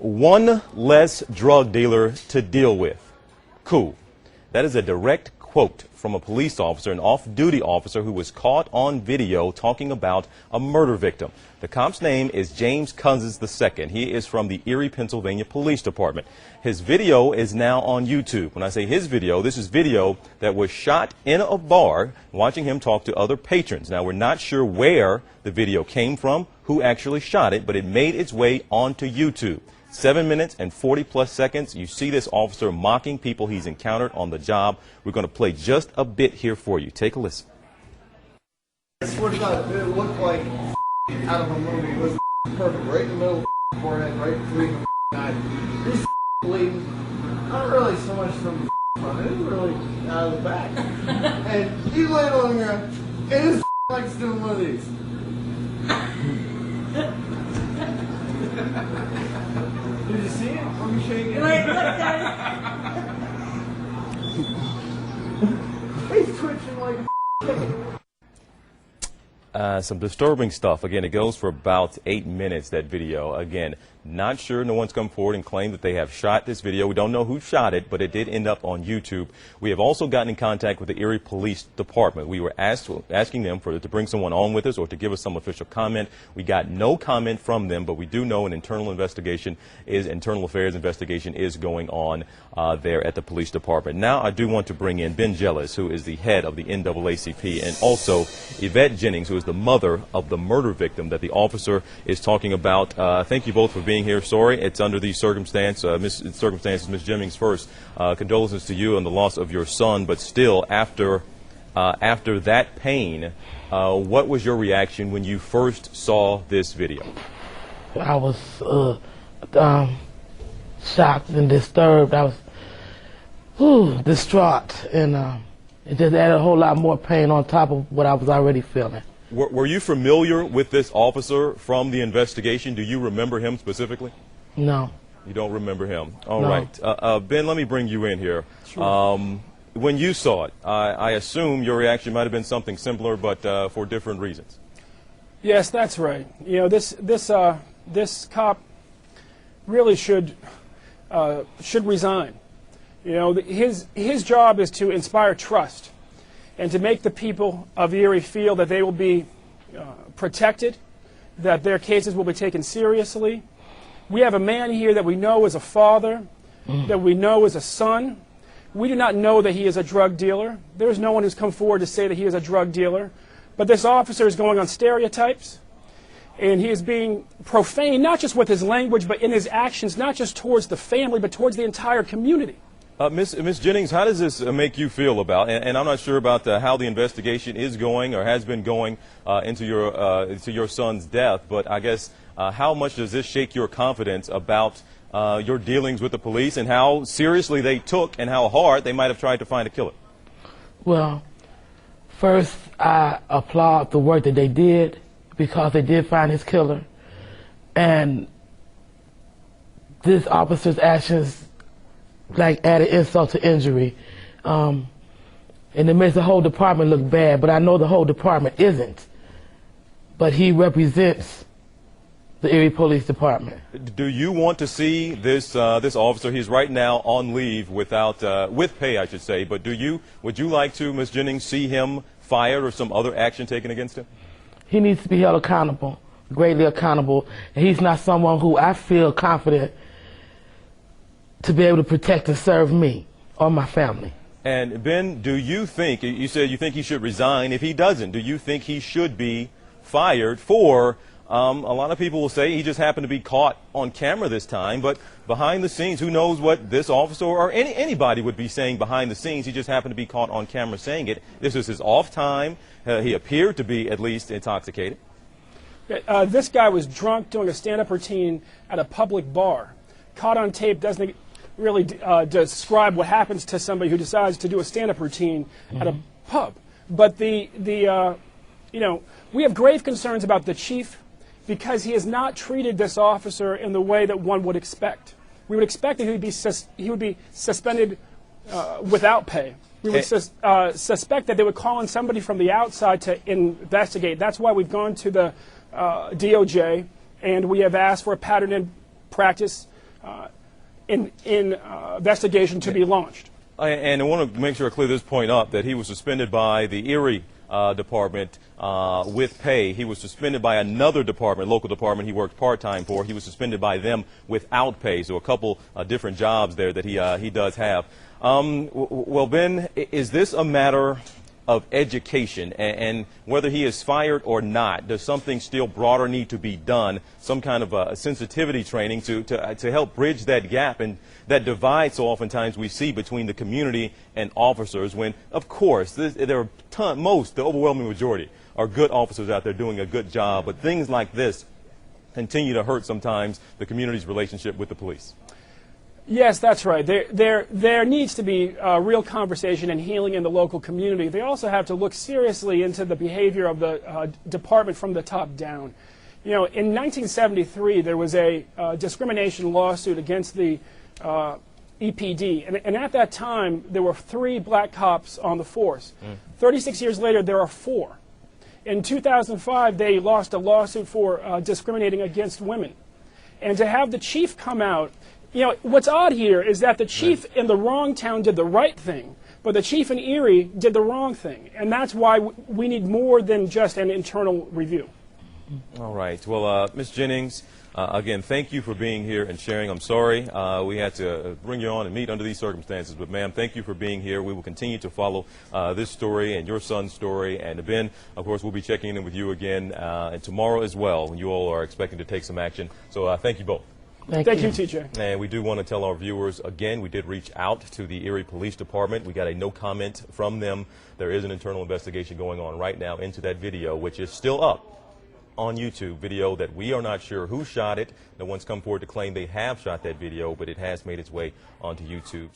One less drug dealer to deal with. Cool. That is a direct quote from a police officer, an off-duty officer who was caught on video talking about a murder victim. The cop's name is James Cousins II. He is from the Erie, Pennsylvania Police Department. His video is now on YouTube. When I say his video, this is video that was shot in a bar, watching him talk to other patrons. Now, we're not sure where the video came from, who actually shot it, but it made its way onto YouTube. 7 minutes and 40+ seconds. You see this officer mocking people he's encountered on the job. We're going to play just a bit here for you. Take a listen. I swear to God, it looked like out of a movie. It was perfect, right in the middle of the forehead, right between the eyes. He's bleeding. Not really so much from the front, it was really out of the back. And he laid on the ground, and his likes doing one of these. Did you see it? Let me shake it. Wait, look, He's twitching like some disturbing stuff. Again, it goes for about 8 minutes, that video. Again, not sure. No one's come forward and claimed that they have shot this video. We don't know who shot it, but it did end up on YouTube. We have also gotten in contact with the Erie Police Department. We were asking them to bring someone on with us or to give us some official comment. We got no comment from them, but we do know an internal affairs investigation is going on there at the police department. Now, I do want to bring in Ben Jealous, who is the head of the NAACP, and also Yvette Jennings, who is the mother of the murder victim that the officer is talking about. Thank you both for being here. Sorry, it's under these circumstances. Ms. Jennings, first, condolences to you on the loss of your son, but still, after that pain, what was your reaction when you first saw this video? I was shocked and disturbed. I was distraught, and it just added a whole lot more pain on top of what I was already feeling. Were you familiar with this officer from the investigation? Do you remember him specifically? No. You don't remember him? All No. right. Ben, let me bring you in here. Sure. When you saw it, I assume your reaction might have been something similar, but for different reasons. Yes, that's right. You know, this cop really should resign. You know, his job is to inspire trust and to make the people of Erie feel that they will be protected, that their cases will be taken seriously. We have a man here that we know is a father, that we know is a son. We do not know that he is a drug dealer. There is no one who's come forward to say that he is a drug dealer. But this officer is going on stereotypes, and he is being profane, not just with his language, but in his actions, not just towards the family, but towards the entire community. Ms. Jennings, how does this make you feel about, and I'm not sure about how the investigation is going or has been going into your son's death, but I guess how much does this shake your confidence about your dealings with the police and how seriously they took and how hard they might have tried to find a killer? Well, first, I applaud the work that they did because they did find his killer. And this officer's actions added insult to injury. And it makes the whole department look bad, but I know the whole department isn't. But he represents the Erie Police Department. Do you want to see this officer? He's right now on leave with pay, I should say. But would you like to, Ms. Jennings, see him fired or some other action taken against him? He needs to be held accountable, greatly accountable. And he's not someone who I feel confident to be able to protect and serve me or my family. And Ben, do you think, you said you think he should resign. If he doesn't, do you think he should be fired for, a lot of people will say he just happened to be caught on camera this time, but behind the scenes, who knows what this officer or anybody would be saying behind the scenes. He just happened to be caught on camera saying it. This was his off time. He appeared to be at least intoxicated. This guy was drunk doing a stand-up routine at a public bar. Caught on tape doesn't really describe what happens to somebody who decides to do a stand-up routine at a pub. But you know, we have grave concerns about the chief because he has not treated this officer in the way that one would expect. We would expect that he would be suspended without pay. We would suspect that they would call in somebody from the outside to investigate. That's why we've gone to the DOJ, and we have asked for a pattern and practice investigation to be launched. And I want to make sure I clear this point up, that he was suspended by the Erie department with pay. He was suspended by another department, local department he worked part-time for. He was suspended by them without pay. So a couple different jobs there that he does have. Well, Ben, is this a matter of education, and whether he is fired or not, does something still broader need to be done, some kind of a sensitivity training to help bridge that gap and that divide so oftentimes we see between the community and officers, when, of course, there are the overwhelming majority are good officers out there doing a good job, but things like this continue to hurt sometimes the community's relationship with the police. Yes, that's right. There needs to be real conversation and healing in the local community. They also have to look seriously into the behavior of the department from the top down. You know, in 1973, there was a discrimination lawsuit against the EPD, and at that time, there were 3 black cops on the force. 36 years later, there are 4. In 2005, they lost a lawsuit for discriminating against women. And to have the chief come out, you know, what's odd here is that the chief in the wrong town did the right thing, but the chief in Erie did the wrong thing. And that's why we need more than just an internal review. All right. Well, Ms. Jennings, again, thank you for being here and sharing. I'm sorry we had to bring you on and meet under these circumstances, but ma'am, thank you for being here. We will continue to follow this story and your son's story. And Ben, of course, we'll be checking in with you again and tomorrow as well, when you all are expecting to take some action. So thank you both. Thank you, TJ. And we do want to tell our viewers, again, we did reach out to the Erie Police Department. We got a no comment from them. There is an internal investigation going on right now into that video, which is still up on YouTube, video that we are not sure who shot it. No one's come forward to claim they have shot that video, but it has made its way onto YouTube.